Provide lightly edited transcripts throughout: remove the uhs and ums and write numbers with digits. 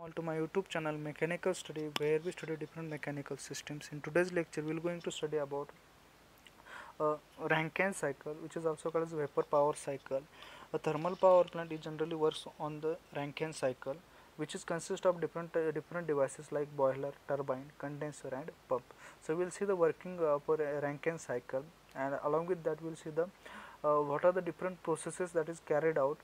all to my YouTube channel Mechanical Study, where we study different mechanical systems. In today's lecture we are going to study about Rankine cycle, which is also called as vapor power cycle. A thermal power plant it generally works on the Rankine cycle, which is consist of different devices like boiler, turbine, condenser and pump. So we will see the working of a Rankine cycle, and along with that we will see the what are the different processes that is carried out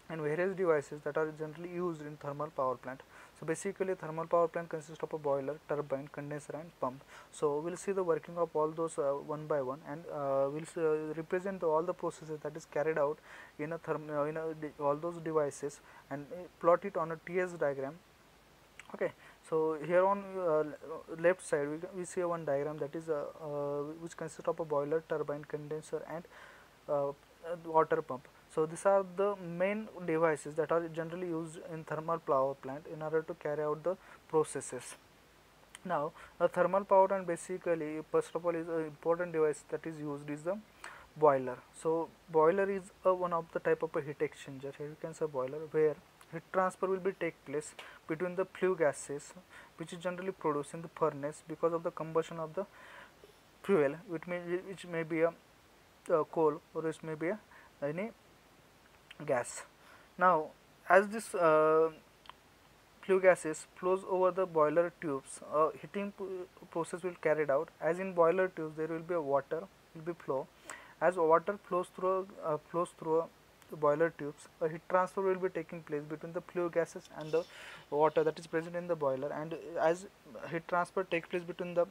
and various devices that are generally used in thermal power plant. So basically thermal power plant consists of a boiler, turbine, condenser and pump. So we will see the working of all those one by one, and we will represent all the processes that is carried out in a all those devices, and plot it on a TS diagram. Okay, so here on left side we see one diagram that is which consists of a boiler, turbine, condenser and water pump. So these are the main devices that are generally used in thermal power plant in order to carry out the processes. Now a thermal power plant basically first of all is an important device that is used is the boiler. So boiler is one of the type of a heat exchanger. Here you can say boiler, where heat transfer will be take place between the flue gases which is generally produced in the furnace because of the combustion of the fuel, which may be a coal or it may be any gas. Now as this flue gases flows over the boiler tubes, heating process will carried out. As in boiler tubes there will be a water will be flow. As water flows through boiler tubes, a heat transfer will be taking place between the flue gases and the water that is present in the boiler, and as heat transfer takes place between the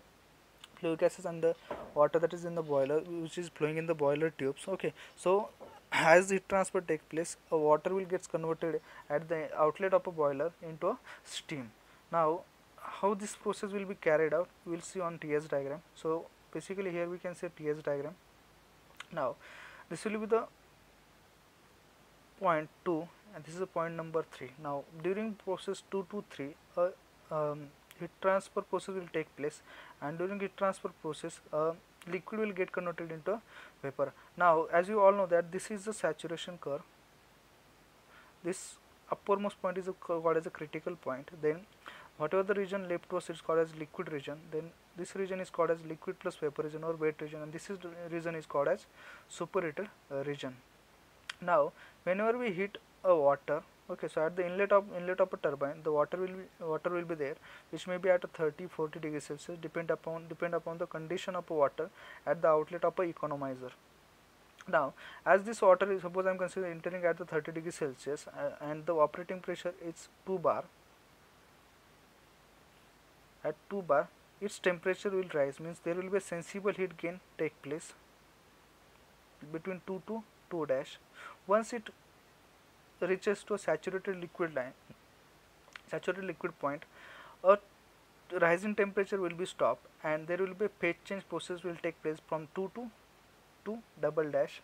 flue gases and the water that is in the boiler which is flowing in the boiler tubes. Okay, so as heat transfer takes place, a water will gets converted at the outlet of a boiler into a steam. Now how this process will be carried out we will see on TS diagram. So basically here we can say TS diagram. Now this will be the point 2 and this is a point number 3. Now during process 2 to 3 heat transfer process will take place, and during heat transfer process liquid will get converted into vapor. Now as you all know that this is the saturation curve. This uppermost point is called as a critical point. Then whatever the region left to us is called as liquid region. Then this region is called as liquid plus vapor region or wet region, and this is region is called as superheated region. Now whenever we heat a water, okay, so at the inlet of a turbine the water will be there, which may be at a 30-40 degrees Celsius depend upon the condition of water at the outlet of a economizer. Now as this water is, suppose I am considering entering at the 30 degrees Celsius and the operating pressure is 2 bar. At 2 bar its temperature will rise, means there will be a sensible heat gain take place between 2 to 2 dash. Once it reaches to a saturated liquid point, a rising temperature will be stopped and there will be a phase change process will take place from 2 to 2 double dash,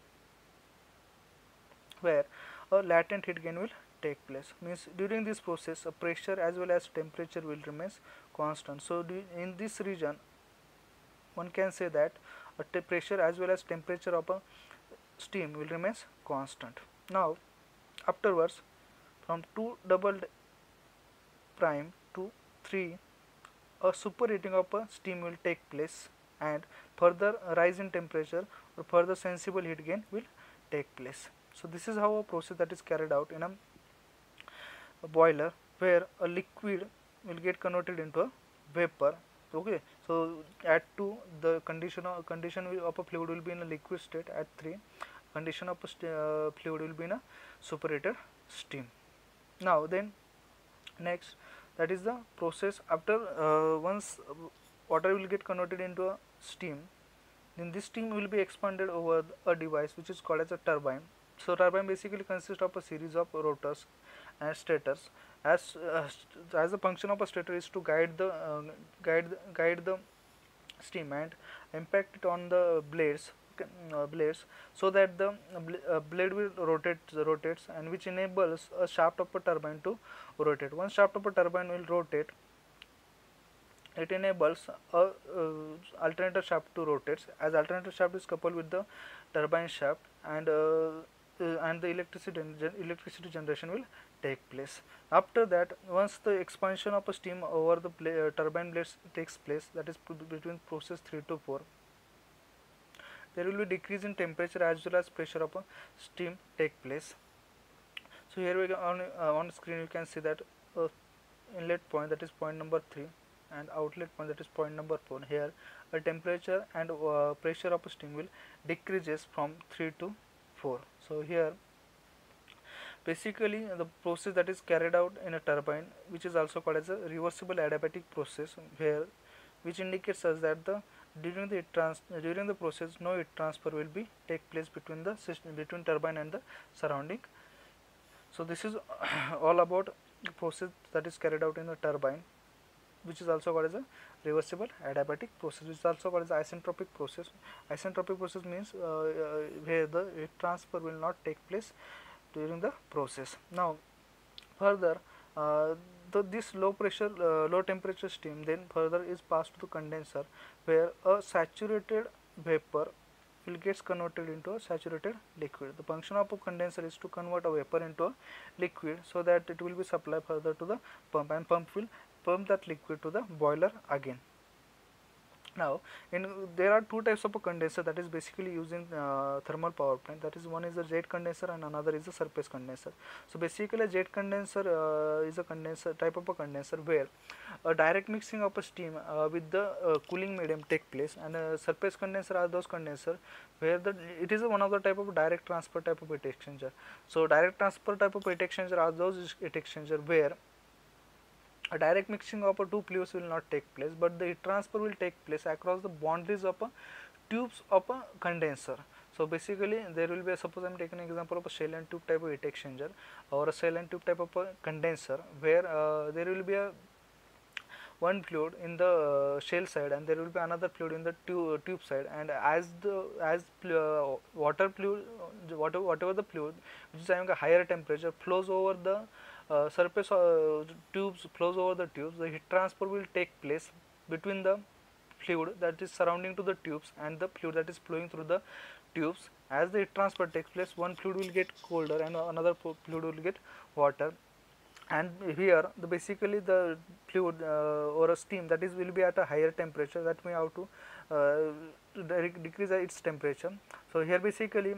where a latent heat gain will take place. Means during this process a pressure as well as temperature will remain constant. So in this region one can say that a pressure as well as temperature of a steam will remain constant. Now afterwards from 2 double prime to 3 a superheating of a steam will take place, and further rise in temperature or further sensible heat gain will take place. So this is how a process that is carried out in a boiler, where a liquid will get converted into a vapor. Okay, so at 2 the condition of a fluid will be in a liquid state. At 3 condition of a fluid will be in a superheated steam. Now then next, that is the process after once water will get converted into a steam, then this steam will be expanded over a device which is called as a turbine. So turbine basically consists of a series of rotors and stators. As the function of a stator is to guide the steam and impact it on the blades, so that the blade will rotates, and which enables a shaft of a turbine to rotate. Once shaft of a turbine will rotate, it enables a alternator shaft to rotate, as alternator shaft is coupled with the turbine shaft, and the electricity generation will take place. After that, once the expansion of a steam over the turbine blades takes place, that is between process 3 to 4, there will be decrease in temperature as well as pressure of a steam take place. So here we go on screen you can see that inlet point, that is point number 3, and outlet point, that is point number 4. Here a temperature and pressure of a steam will decreases from 3 to 4. So here basically the process that is carried out in a turbine, which is also called as a reversible adiabatic process, where which indicates us that the during the process no heat transfer will be take place between the system, between turbine and the surrounding. So this is all about the process that is carried out in the turbine, which is also called as a reversible adiabatic process, which is also called as isentropic process. Isentropic process means where the heat transfer will not take place during the process. Now further, this low pressure low temperature steam then further is passed to the condenser, where a saturated vapor will gets converted into a saturated liquid. The function of a condenser is to convert a vapor into a liquid, so that it will be supplied further to the pump, and pump will pump that liquid to the boiler again. Now there are two types of a condenser that is basically used in thermal power plant, that is one is a jet condenser and another is a surface condenser. So basically a jet condenser is a condenser type of a condenser where a direct mixing of a steam with the cooling medium take place, and surface condenser are those condenser where it is one of the type of direct transfer type of heat exchanger. So direct transfer type of heat exchanger are those heat exchanger where a direct mixing of two fluids will not take place, but the heat transfer will take place across the boundaries of tubes of a condenser. So basically there will be suppose I am taking an example of a shell and tube type of heat exchanger or a shell and tube type of a condenser, where there will be a one fluid in the shell side and there will be another fluid in the tube side, and as water fluid, whatever the fluid which is having a higher temperature flows over the surface tubes, flows over the tubes, the heat transfer will take place between the fluid that is surrounding to the tubes and the fluid that is flowing through the tubes. As the heat transfer takes place, one fluid will get colder and another fluid will get water, and here basically the fluid or a steam that is will be at a higher temperature, that may have to decrease its temperature. So here basically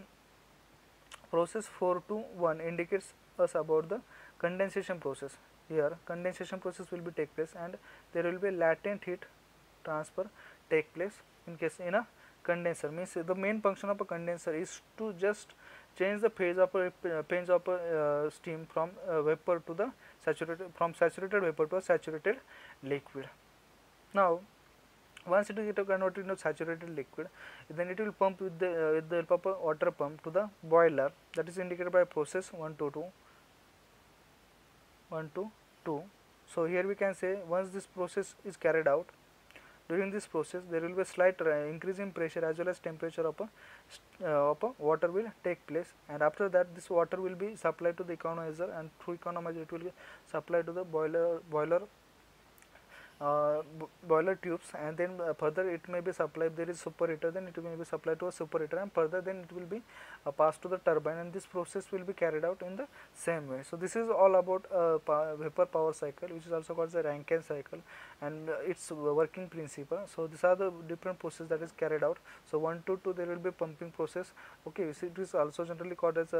process 4 to 1 indicates us about the condensation process. Here condensation process will be take place and there will be latent heat transfer take place in case in a condenser. Means the main function of a condenser is to just change the phase of a steam from vapor to the saturated, from saturated vapor to a saturated liquid. Now once it is converted into saturated liquid, then it will pump with the help of a water pump to the boiler, that is indicated by process 1 to 2. So here we can say once this process is carried out, during this process there will be a slight increase in pressure as well as temperature of a water will take place, and after that this water will be supplied to the economizer, and through economizer it will be supplied to the boiler tubes, and then further it may be supplied, there is superheater, then it may be supplied to a superheater, and further then it will be passed to the turbine, and this process will be carried out in the same way. So this is all about vapor power cycle, which is also called the Rankine cycle, and its working principle. So these are the different processes that is carried out. So 1 to 2 there will be pumping process. Okay, it is also generally called as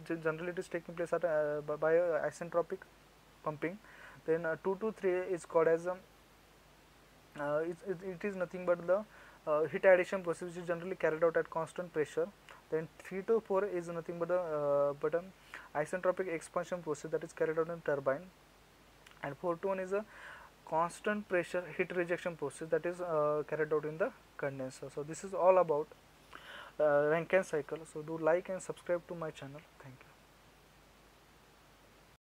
generally it is taking place at by isentropic pumping. Then 2 to 3 is called as it is nothing but the heat addition process, which is generally carried out at constant pressure. Then 3 to 4 is nothing but the isentropic expansion process that is carried out in turbine, and 4 to 1 is a constant pressure heat rejection process that is carried out in the condenser. So this is all about Rankine cycle. So do like and subscribe to my channel. Thank you.